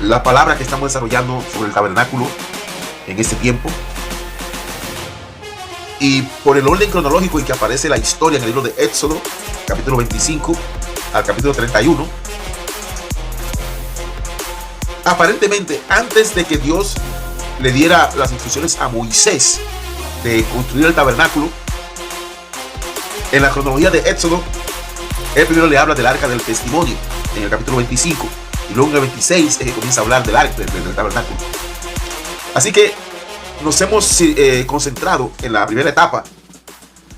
la palabra que estamos desarrollando sobre el tabernáculo en este tiempo. Y por el orden cronológico en que aparece la historia en el libro de Éxodo, capítulo 25 al capítulo 31, aparentemente antes de que Dios le diera las instrucciones a Moisés de construir el tabernáculo, en la cronología de Éxodo, él primero le habla del arca del testimonio en el capítulo 25, y luego en el 26 es que comienza a hablar del arca del tabernáculo. Así que nos hemos concentrado en la primera etapa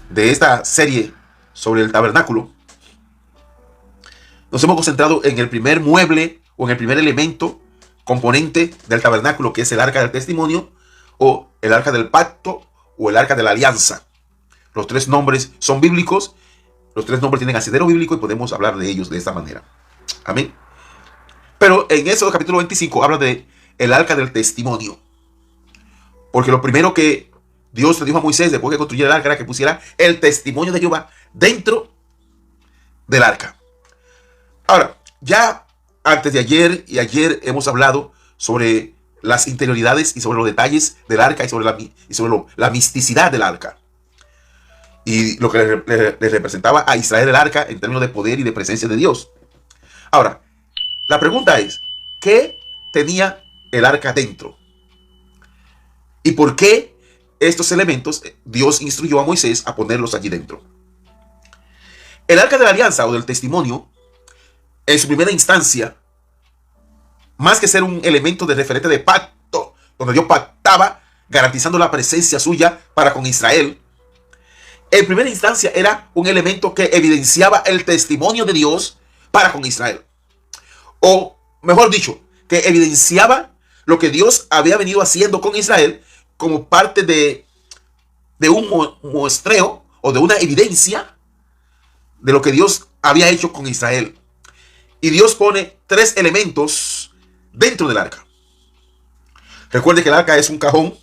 de esta serie sobre el tabernáculo. Nos hemos concentrado en el primer mueble o en el primer elemento componente del tabernáculo, que es el arca del testimonio, o el arca del pacto, o el arca de la alianza. Los tres nombres son bíblicos, los tres nombres tienen asidero bíblico y podemos hablar de ellos de esta manera. Amén. Pero en Éxodo capítulo 25 habla de el arca del testimonio. Porque lo primero que Dios le dijo a Moisés después de construir el arca era que pusiera el testimonio de Jehová dentro del arca. Ahora, ya antes de ayer y ayer hemos hablado sobre las interioridades y sobre los detalles del arca y sobre la misticidad del arca. Y lo que le representaba a Israel el arca en términos de poder y de presencia de Dios. Ahora, la pregunta es, ¿qué tenía el arca dentro? ¿Y por qué estos elementos Dios instruyó a Moisés a ponerlos allí dentro? El arca de la alianza o del testimonio, en su primera instancia, más que ser un elemento de referente de pacto, donde Dios pactaba garantizando la presencia suya para con Israel, en primera instancia era un elemento que evidenciaba el testimonio de Dios para con Israel. O mejor dicho, que evidenciaba lo que Dios había venido haciendo con Israel como parte de un muestreo o de una evidencia de lo que Dios había hecho con Israel. Y Dios pone tres elementos dentro del arca. Recuerde que el arca es un cajón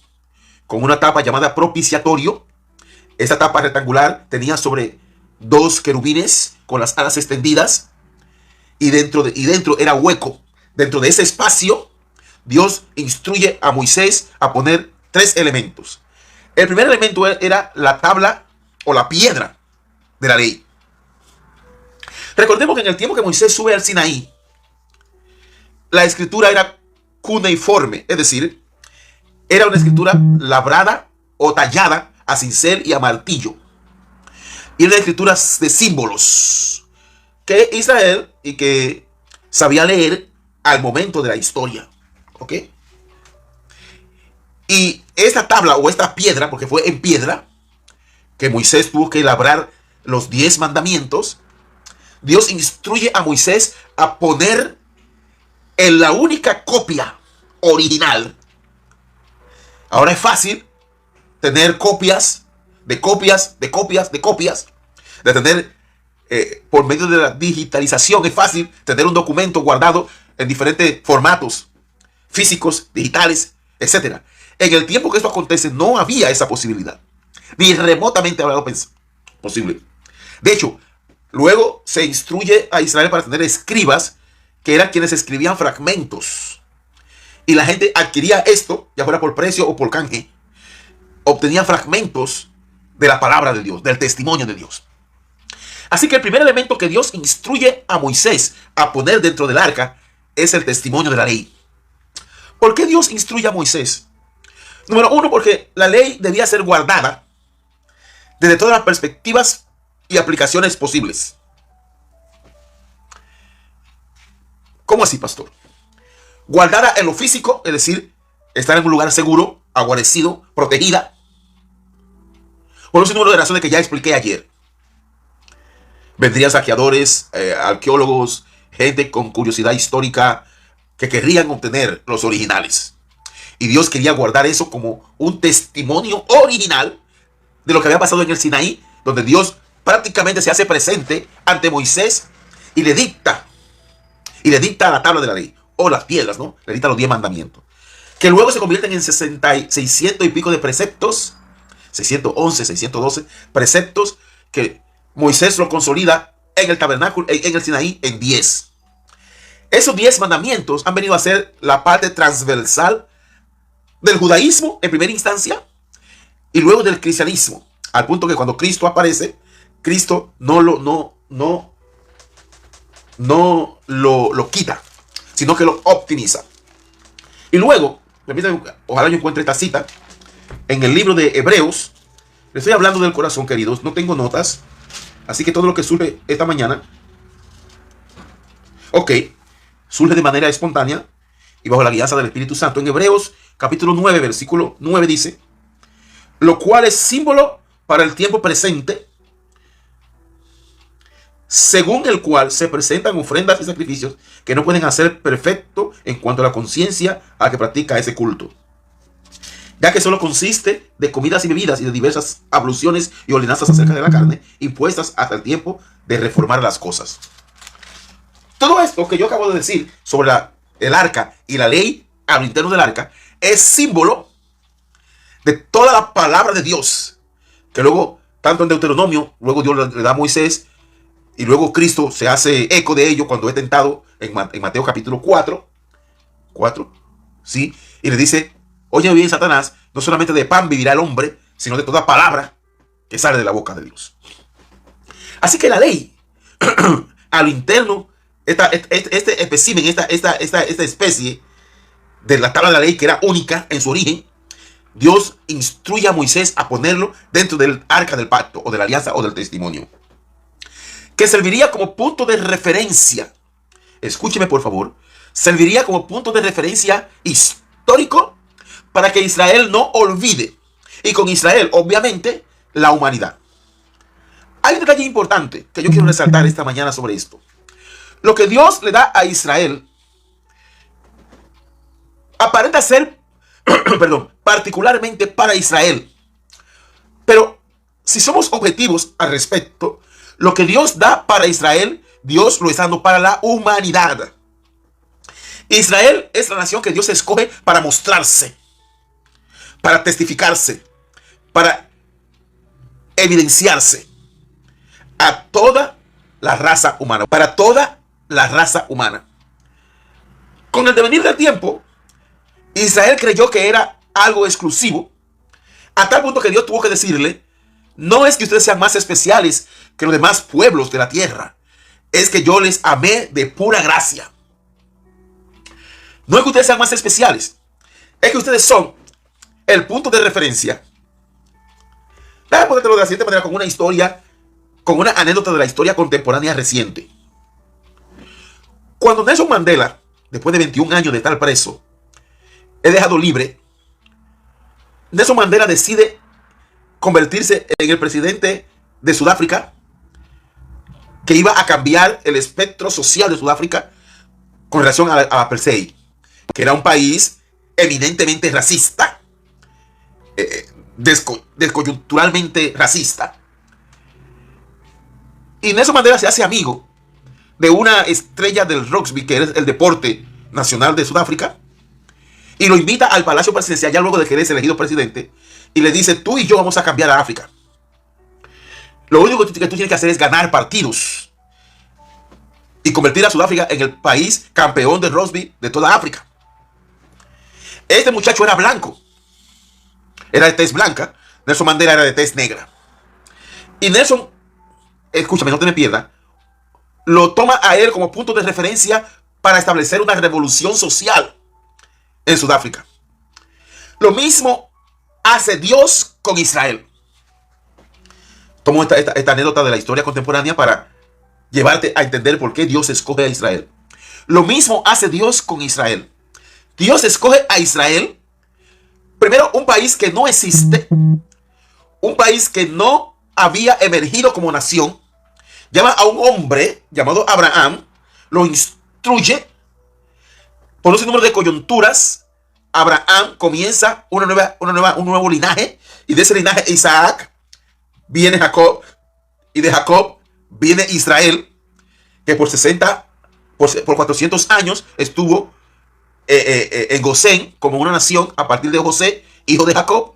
con una tapa llamada propiciatorio. Esta tapa rectangular tenía sobre dos querubines con las alas extendidas y dentro era hueco. Dentro de ese espacio, Dios instruye a Moisés a poner tres elementos. El primer elemento era la tabla o la piedra de la ley. Recordemos que en el tiempo que Moisés sube al Sinaí, la escritura era cuneiforme, es decir, era una escritura labrada o tallada a cincel y a martillo. Y era una escritura de símbolos que Israel y que sabía leer al momento de la historia. ¿Ok? Y esta tabla o esta piedra, porque fue en piedra que Moisés tuvo que labrar los 10 mandamientos, Dios instruye a Moisés a poner en la única copia original. Ahora es fácil tener copias, de tener por medio de la digitalización, es fácil tener un documento guardado en diferentes formatos físicos, digitales, etc. En el tiempo que esto acontece no había esa posibilidad, ni remotamente hablado posible. De hecho, luego se instruye a Israel para tener escribas, que eran quienes escribían fragmentos. Y la gente adquiría esto, ya fuera por precio o por canje. Obtenía fragmentos de la palabra de Dios, del testimonio de Dios. Así que el primer elemento que Dios instruye a Moisés a poner dentro del arca es el testimonio de la ley. ¿Por qué Dios instruye a Moisés? Número uno, porque la ley debía ser guardada desde todas las perspectivas y aplicaciones posibles. ¿Cómo así, pastor? Guardada en lo físico, es decir, estar en un lugar seguro, guarecido, protegida, por un número de razones que ya expliqué ayer. Vendrían saqueadores, arqueólogos, gente con curiosidad histórica que querrían obtener los originales. Y Dios quería guardar eso como un testimonio original de lo que había pasado en el Sinaí, donde Dios prácticamente se hace presente ante Moisés y le dicta la tabla de la ley, o las piedras, ¿no? Le dicta los 10 mandamientos, que luego se convierten en 600 y pico de preceptos, 611, 612 preceptos, que Moisés lo consolida en el tabernáculo, en el Sinaí, en 10. Esos 10 mandamientos han venido a ser la parte transversal del judaísmo en primera instancia y luego del cristianismo, al punto que cuando Cristo aparece, Cristo no lo quita, sino que lo optimiza. Y luego, permítanme, ojalá yo encuentre esta cita en el libro de Hebreos. Le estoy hablando del corazón, queridos, no tengo notas, así que todo lo que surge esta mañana, surge de manera espontánea y bajo la guianza del Espíritu Santo. En Hebreos capítulo 9, versículo 9 dice: lo cual es símbolo para el tiempo presente, según el cual se presentan ofrendas y sacrificios que no pueden hacer perfecto en cuanto a la conciencia a que practica ese culto, ya que solo consiste de comidas y bebidas y de diversas abluciones y ordenanzas acerca de la carne, impuestas hasta el tiempo de reformar las cosas. Todo esto que yo acabo de decir sobre el arca y la ley a lo interno del arca es símbolo de toda la palabra de Dios, que luego, tanto en Deuteronomio, luego Dios le da a Moisés, y luego Cristo se hace eco de ello cuando es tentado en Mateo capítulo 4, ¿sí? Y le dice: oye bien, Satanás, no solamente de pan vivirá el hombre, sino de toda palabra que sale de la boca de Dios. Así que la ley, a lo interno, este espécimen, esta especie de la tabla de la ley, que era única en su origen, Dios instruye a Moisés a ponerlo dentro del arca del pacto, o de la alianza, o del testimonio, que serviría como punto de referencia. Escúcheme, por favor. Serviría como punto de referencia histórico para que Israel no olvide. Y con Israel, obviamente, la humanidad. Hay un detalle importante que yo quiero resaltar esta mañana sobre esto. Lo que Dios le da a Israel aparenta ser, particularmente para Israel. Pero si somos objetivos al respecto, lo que Dios da para Israel, Dios lo está dando para la humanidad. Israel es la nación que Dios escoge para mostrarse, para testificarse, para evidenciarse a toda la raza humana, para toda la raza humana. Con el devenir del tiempo, Israel creyó que era algo exclusivo, a tal punto que Dios tuvo que decirle: no es que ustedes sean más especiales que los demás pueblos de la tierra, es que yo les amé de pura gracia. No es que ustedes sean más especiales, es que ustedes son el punto de referencia. Déjame ponértelo de la siguiente manera, con una historia, con una anécdota de la historia contemporánea reciente. Cuando Nelson Mandela, después de 21 años de estar preso, es dejado libre, Nelson Mandela decide convertirse en el presidente de Sudáfrica, que iba a cambiar el espectro social de Sudáfrica con relación a Apartheid, que era un país eminentemente racista, descoyunturalmente racista. Y Nelson Mandela se hace amigo de una estrella del rugby, que es el deporte nacional de Sudáfrica, y lo invita al palacio presidencial ya luego de que él es elegido presidente, y le dice: tú y yo vamos a cambiar a África. Lo único que tú tienes que hacer es ganar partidos y convertir a Sudáfrica en el país campeón de rugby de toda África. Este muchacho era blanco, era de tez blanca. Nelson Mandela era de tez negra. Y Nelson, escúchame, no te me pierdas, lo toma a él como punto de referencia para establecer una revolución social en Sudáfrica. Lo mismo hace Dios con Israel. Tomo esta anécdota de la historia contemporánea para llevarte a entender por qué Dios escoge a Israel. Lo mismo hace Dios con Israel. Dios escoge a Israel, primero, un país que no existe, un país que no había emergido como nación. Llama a un hombre llamado Abraham, lo instruye, por un número de coyunturas. Abraham comienza un nuevo linaje, y de ese linaje Isaac, viene Jacob, y de Jacob viene Israel, que por 400 años estuvo en Gosén como una nación a partir de José, hijo de Jacob.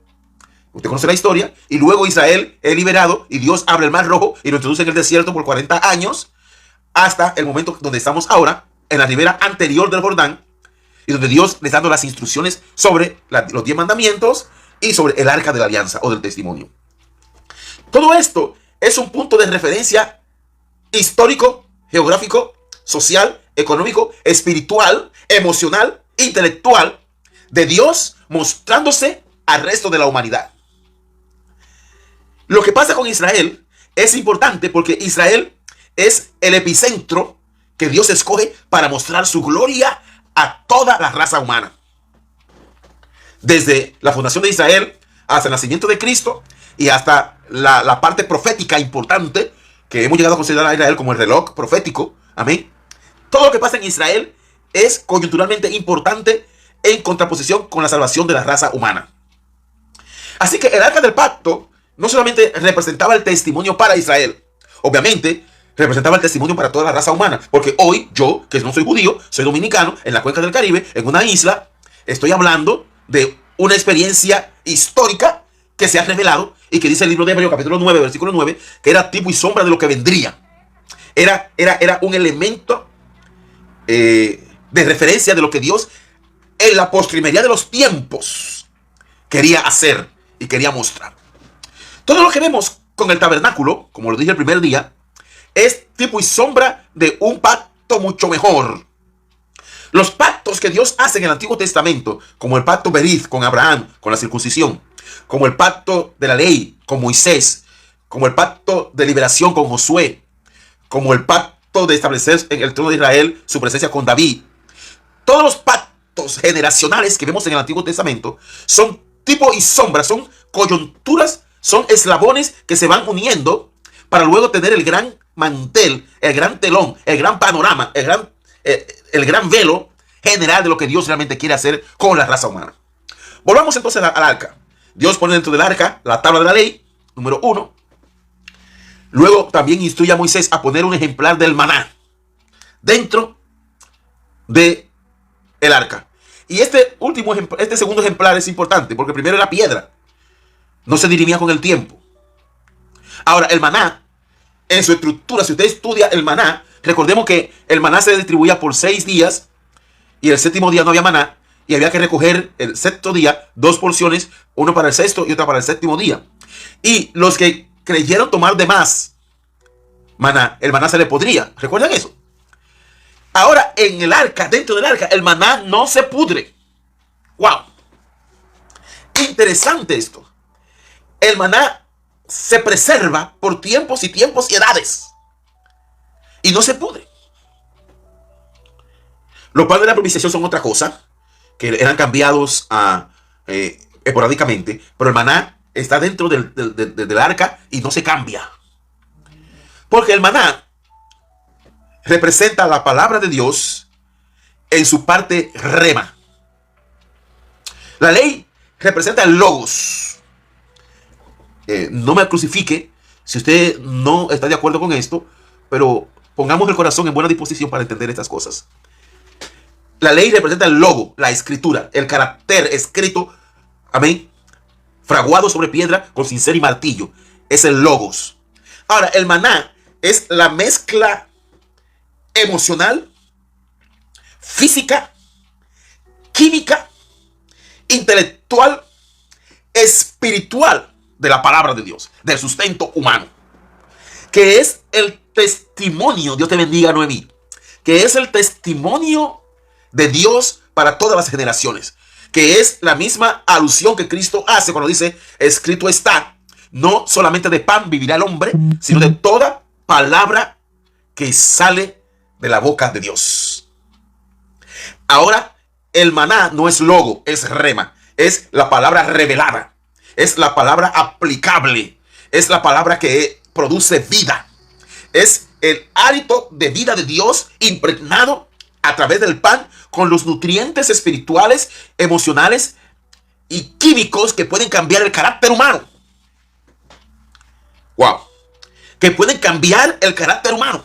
Usted conoce la historia. Y luego Israel es liberado y Dios abre el mar rojo y lo introduce en el desierto por 40 años hasta el momento donde estamos ahora, en la ribera anterior del Jordán, y donde Dios les dando las instrucciones sobre los 10 mandamientos y sobre el arca de la alianza o del testimonio. Todo esto es un punto de referencia histórico, geográfico, social, económico, espiritual, emocional, intelectual de Dios mostrándose al resto de la humanidad. Lo que pasa con Israel es importante porque Israel es el epicentro que Dios escoge para mostrar su gloria a toda la raza humana. Desde la fundación de Israel hasta el nacimiento de Cristo y hasta la parte profética importante que hemos llegado a considerar a Israel como el reloj profético. Amén. Todo lo que pasa en Israel es coyunturalmente importante en contraposición con la salvación de la raza humana. Así que el arca del pacto no solamente representaba el testimonio para Israel, obviamente representaba el testimonio para toda la raza humana, porque hoy yo, que no soy judío, soy dominicano, en la cuenca del Caribe, en una isla, estoy hablando de una experiencia histórica que se ha revelado y que dice el libro de Hebreos capítulo 9, versículo 9, que era tipo y sombra de lo que vendría. Era un elemento de referencia de lo que Dios en la postrimería de los tiempos quería hacer y quería mostrar. Todo lo que vemos con el tabernáculo, como lo dije el primer día, es tipo y sombra de un pacto mucho mejor. Los pactos que Dios hace en el Antiguo Testamento, como el pacto Berit con Abraham, con la circuncisión, como el pacto de la ley con Moisés, como el pacto de liberación con Josué, como el pacto de establecer en el trono de Israel su presencia con David. Todos los pactos generacionales que vemos en el Antiguo Testamento son tipo y sombra, son coyunturas, son eslabones que se van uniendo para luego tener el gran mantel, el gran telón, el gran panorama, el gran velo general de lo que Dios realmente quiere hacer con la raza humana. Volvamos entonces al arca. Dios pone dentro del arca la tabla de la ley, número 1. Luego también instruye a Moisés a poner un ejemplar del maná dentro de el arca. Y este segundo ejemplar es importante porque primero era piedra. No se dirimía con el tiempo. Ahora, el maná, en su estructura, si usted estudia el maná, recordemos que el maná se distribuía por 6 días y el séptimo día no había maná y había que recoger el sexto día 2 porciones, uno para el sexto y otra para el séptimo día. Y los que creyeron tomar de más maná, el maná se le podría. ¿Recuerdan eso? Ahora, en el arca, dentro del arca, el maná no se pudre. ¡Wow! Interesante esto. El maná se preserva por tiempos y tiempos y edades. Y no se pudre. Los panes de la propiciación son otra cosa, que eran cambiados esporádicamente, pero el maná está dentro del arca y no se cambia. Porque el maná representa la palabra de Dios en su parte rema. La ley representa el logos. No me crucifique si usted no está de acuerdo con esto, pero pongamos el corazón en buena disposición para entender estas cosas. La ley representa el logo, la escritura, el carácter escrito, amén, fraguado sobre piedra con cincel y martillo. Es el logos. Ahora, el maná es la mezcla emocional, física, química, intelectual, espiritual de la palabra de Dios, del sustento humano, que es el testimonio, Dios te bendiga, Noemí, que es el testimonio de Dios para todas las generaciones, que es la misma alusión que Cristo hace cuando dice, escrito está, no solamente de pan vivirá el hombre, sino de toda palabra que sale de la boca de Dios. Ahora, el maná no es logo, es rema, es la palabra revelada. Es la palabra aplicable. Es la palabra que produce vida. Es el hálito de vida de Dios impregnado a través del pan con los nutrientes espirituales, emocionales y químicos que pueden cambiar el carácter humano. Wow. Que pueden cambiar el carácter humano.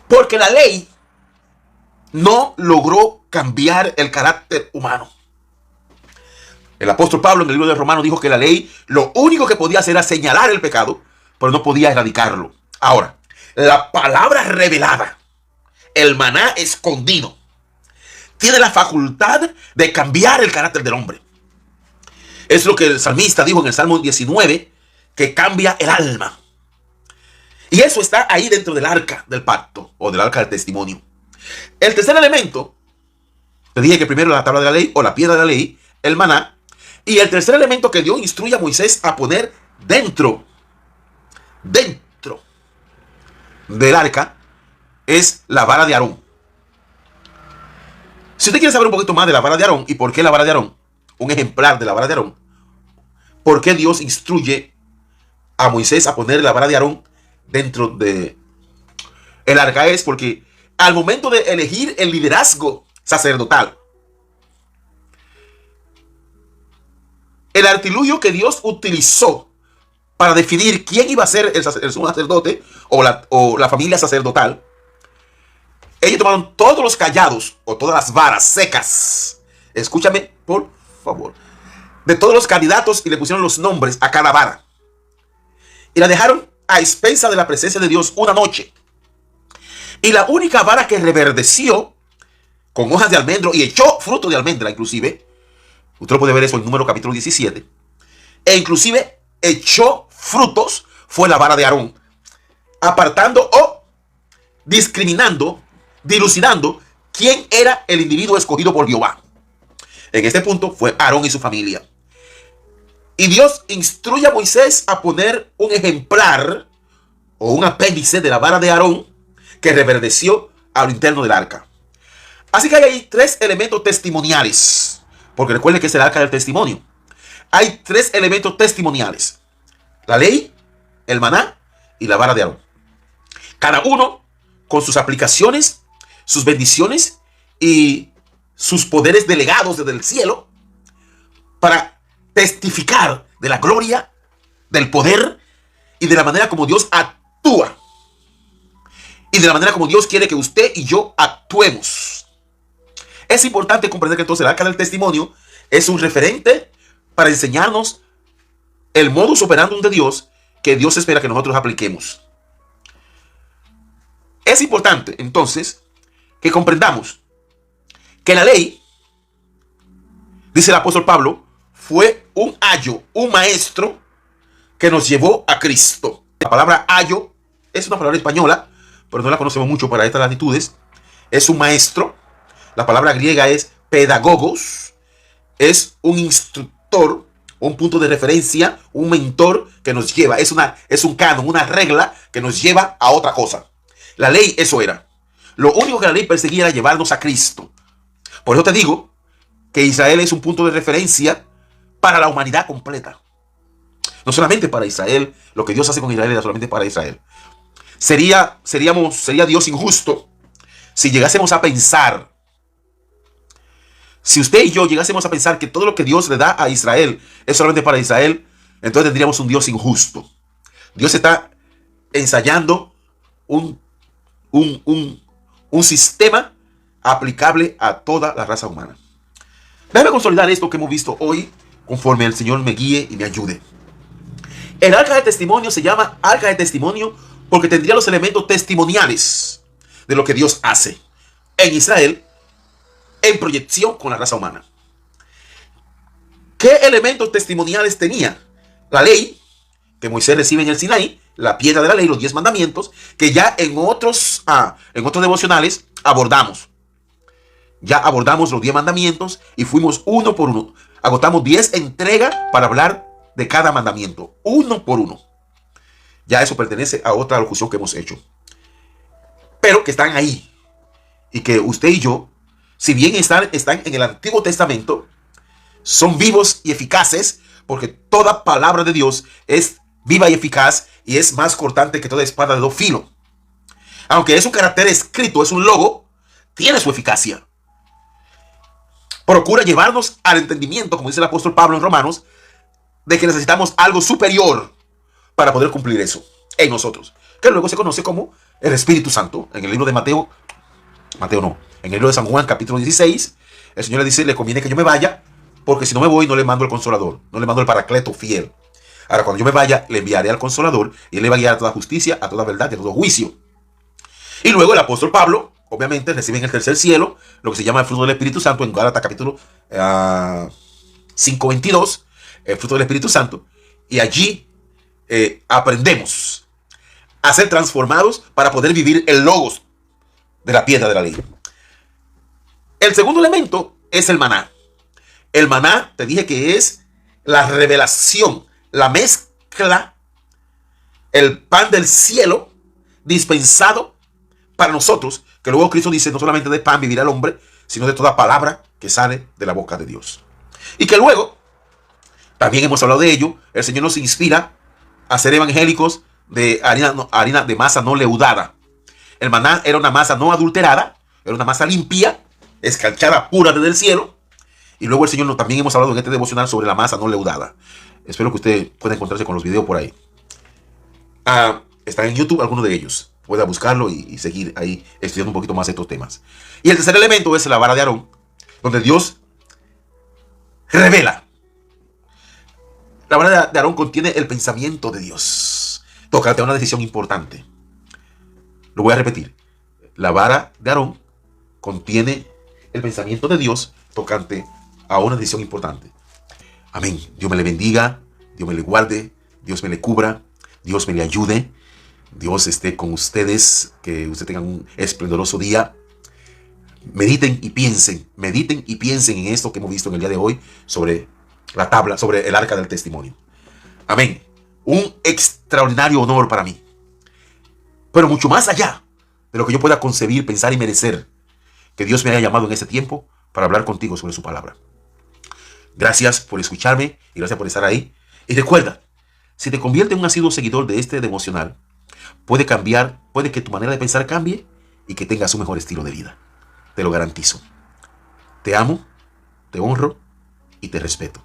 Porque la ley no logró cambiar el carácter humano. El apóstol Pablo en el libro de Romanos dijo que la ley lo único que podía hacer era señalar el pecado, pero no podía erradicarlo. Ahora, la palabra revelada el maná escondido. Tiene la facultad de cambiar el carácter del hombre. Es lo que el salmista dijo en el Salmo 19, que cambia el alma. Y eso está ahí dentro del arca del pacto o del arca del testimonio. El tercer elemento, te dije que primero la tabla de la ley o la piedra de la ley, el maná. Y el tercer elemento que Dios instruye a Moisés a poner dentro del arca es la vara de Aarón. Si usted quiere saber un poquito más de la vara de Aarón y por qué la vara de Aarón, un ejemplar de la vara de Aarón, por qué Dios instruye a Moisés a poner la vara de Aarón dentro de el arca, es porque al momento de elegir el liderazgo sacerdotal, el artilugio que Dios utilizó para definir quién iba a ser el sumo sacerdote o la familia sacerdotal, ellos tomaron todos los callados o todas las varas secas, escúchame por favor, de todos los candidatos y le pusieron los nombres a cada vara y la dejaron a expensa de la presencia de Dios una noche. Y la única vara que reverdeció con hojas de almendro y echó fruto de almendra, inclusive, usted lo puede ver eso en Número capítulo 17, e inclusive echó frutos, fue la vara de Aarón, apartando o discriminando, dilucidando quién era el individuo escogido por Jehová. En este punto fue Aarón y su familia. Y Dios instruye a Moisés a poner un ejemplar o un apéndice de la vara de Aarón que reverdeció a lo interno del arca. Así que hay ahí tres elementos testimoniales, porque recuerden que es el arca del testimonio. Hay tres elementos testimoniales: la ley, el maná y la vara de Aarón. Cada uno con sus aplicaciones, sus bendiciones y sus poderes delegados desde el cielo para testificar de la gloria, del poder y de la manera como Dios actúa y de la manera como Dios quiere que usted y yo actuemos. Es importante comprender que entonces el arca del testimonio es un referente para enseñarnos el modus operandum de Dios que Dios espera que nosotros apliquemos. Es importante entonces que comprendamos que la ley, dice el apóstol Pablo, fue un ayo, un maestro que nos llevó a Cristo. La palabra ayo es una palabra española, pero no la conocemos mucho para estas latitudes. Es un maestro. La palabra griega es pedagogos. Es un instructor, un punto de referencia, un mentor que nos lleva. Es un canon, una regla que nos lleva a otra cosa. La ley eso era. Lo único que la ley perseguía era llevarnos a Cristo. Por eso te digo que Israel es un punto de referencia para la humanidad completa. No solamente para Israel, lo que Dios hace con Israel era solamente para Israel. Sería Dios injusto si llegásemos a pensar, si usted y yo llegásemos a pensar que todo lo que Dios le da a Israel es solamente para Israel, entonces tendríamos un Dios injusto. Dios está ensayando un sistema aplicable a toda la raza humana. Déjame consolidar esto que hemos visto hoy conforme el Señor me guíe y me ayude. El arca de testimonio se llama arca de testimonio porque tendría los elementos testimoniales de lo que Dios hace en Israel en proyección con la raza humana. ¿Qué elementos testimoniales tenía? La ley que Moisés recibe en el Sinaí, la piedra de la ley, los 10 mandamientos, que ya en otros devocionales abordamos. Ya abordamos los 10 mandamientos y fuimos uno por uno. Agotamos 10 entregas para hablar de cada mandamiento, uno por uno. Ya eso pertenece a otra locución que hemos hecho. Pero que están ahí. Y que usted y yo, si bien están en el Antiguo Testamento, son vivos y eficaces, porque toda palabra de Dios es viva y eficaz y es más cortante que toda espada de dos filos. Aunque es un carácter escrito, es un logo, tiene su eficacia. Procura llevarnos al entendimiento, como dice el apóstol Pablo en Romanos, de que necesitamos algo superior para poder cumplir eso en nosotros, que luego se conoce como el Espíritu Santo. En el libro de en el libro de San Juan capítulo 16, el Señor le dice: le conviene que yo me vaya, porque si no me voy no le mando el Consolador, no le mando el Paracleto fiel. Ahora cuando yo me vaya le enviaré al Consolador y él le va a guiar a toda justicia, a toda verdad y a todo juicio. Y luego el apóstol Pablo obviamente reciben el tercer cielo, lo que se llama el fruto del Espíritu Santo en Gálatas capítulo 5:22, el fruto del Espíritu Santo. Y allí aprendemos a ser transformados para poder vivir el logos de la piedra de la ley. El segundo elemento es el maná. El maná, te dije que es la revelación, la mezcla, el pan del cielo dispensado para nosotros, que luego Cristo dice, no solamente de pan vivirá el hombre, sino de toda palabra que sale de la boca de Dios. Y que luego, también hemos hablado de ello, el Señor nos inspira a ser evangélicos de harina de masa no leudada. El maná era una masa no adulterada, era una masa limpia, escarchada pura desde el cielo. Y luego el Señor también hemos hablado en este devocional sobre la masa no leudada. Espero que usted pueda encontrarse con los videos por ahí. Están en YouTube algunos de ellos. Pueda buscarlo y seguir ahí estudiando un poquito más estos temas. Y el tercer elemento es la vara de Aarón, donde Dios revela. La vara de Aarón contiene el pensamiento de Dios. Tócate una decisión importante. Lo voy a repetir. La vara de Aarón contiene el pensamiento de Dios tocante a una decisión importante. Amén. Dios me le bendiga, Dios me le guarde, Dios me le cubra, Dios me le ayude, Dios esté con ustedes, que ustedes tengan un esplendoroso día. Mediten y piensen en esto que hemos visto en el día de hoy sobre la tabla, sobre el arca del testimonio. Amén. Un extraordinario honor para mí. Pero mucho más allá de lo que yo pueda concebir, pensar y merecer, que Dios me haya llamado en ese tiempo para hablar contigo sobre su palabra. Gracias por escucharme y gracias por estar ahí. Y recuerda, si te conviertes en un asiduo seguidor de este devocional, puede que tu manera de pensar cambie y que tengas un mejor estilo de vida. Te lo garantizo. Te amo, te honro y te respeto.